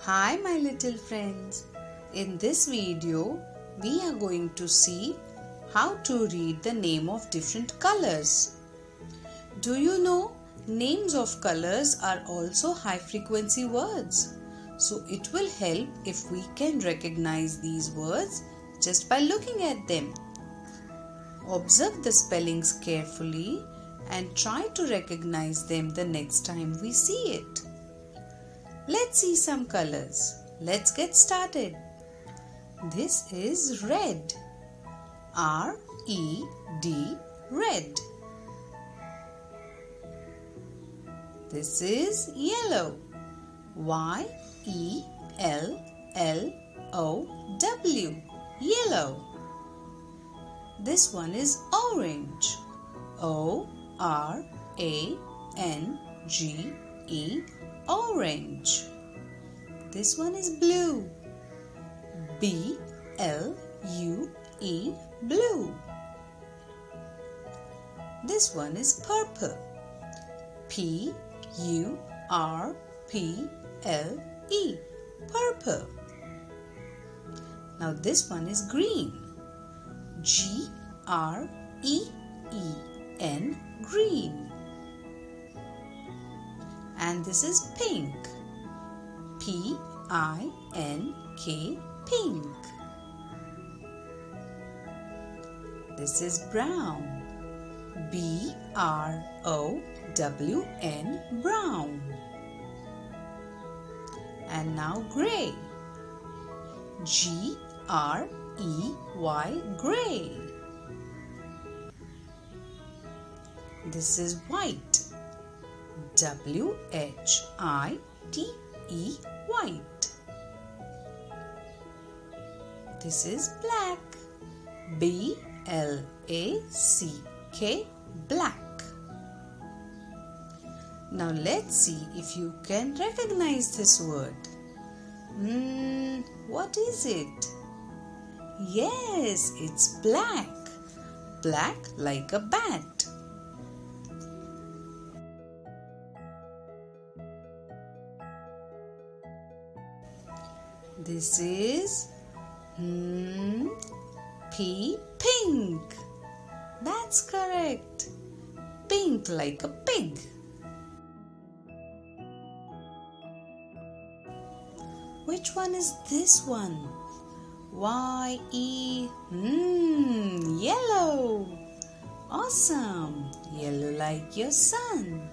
Hi my little friends. In this video, we are going to see how to read the name of different colors. Do you know names of colors are also high frequency words? So it will help if we can recognize these words just by looking at them. Observe the spellings carefully and try to recognize them the next time we see it. Let's see some colors. Let's get started. This is red. R-E-D, red. This is yellow. Y-E-L-L-O-W, yellow. This one is orange. O-R-A-N-G-E, orange. This one is blue. B-L-U-E, blue. This one is purple. P-U-R-P-L-E, purple. Now this one is green. G-R-E-E-N, green. And this is pink. P-I-N-K, pink. This is brown. B-R-O-W-N, brown. And now gray. G-R-E-Y, gray. This is white. W-H-I-T-E, white. This is black. B-L-A-C-K, black. Now let's see if you can recognize this word. What is it? Yes, it's black. Black like a bat. This is pink. That's correct. Pink like a pig. Which one is this one? Y-E, yellow. Awesome. Yellow like your sun.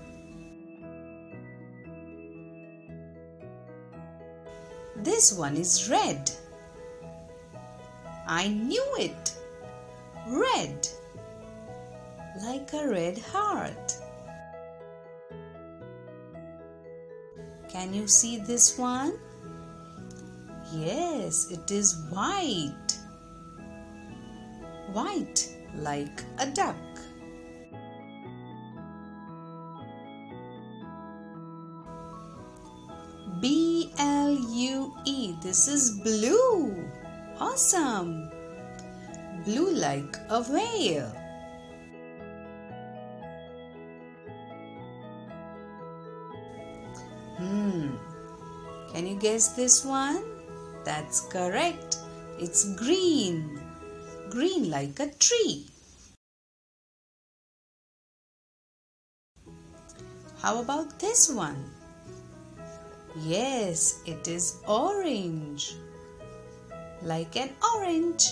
This one is red. I knew it. Red. Like a red heart. Can you see this one? Yes, it is white. White like a duck. B-L-U-E, this is blue. Awesome. Blue like a whale. Can you guess this one? That's correct. It's green. Green like a tree. How about this one? Yes, it is orange. Like an orange.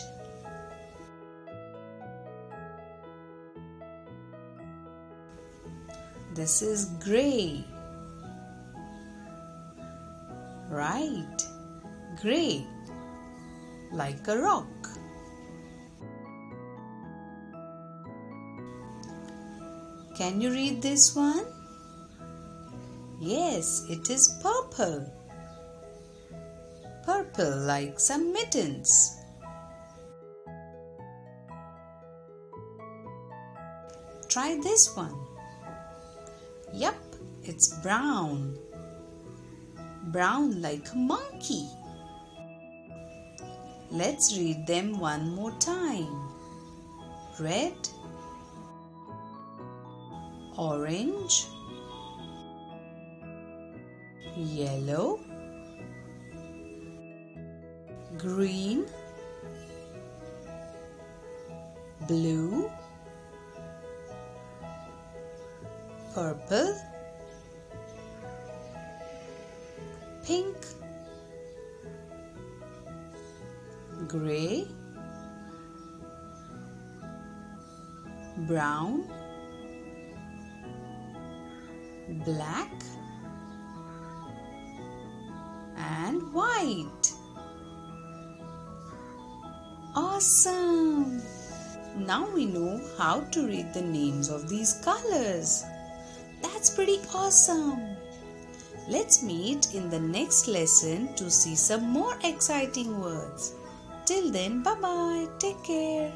This is gray. Right, gray. Like a rock. Can you read this one? Yes, it is purple. Purple like some mittens. Try this one. Yup, it's brown. Brown like a monkey. Let's read them one more time. Red, orange, yellow, green, blue, purple, pink, grey, brown, black and white. Awesome! Now we know how to read the names of these colors. That's pretty awesome! Let's meet in the next lesson to see some more exciting words. Till then, bye-bye. Take care.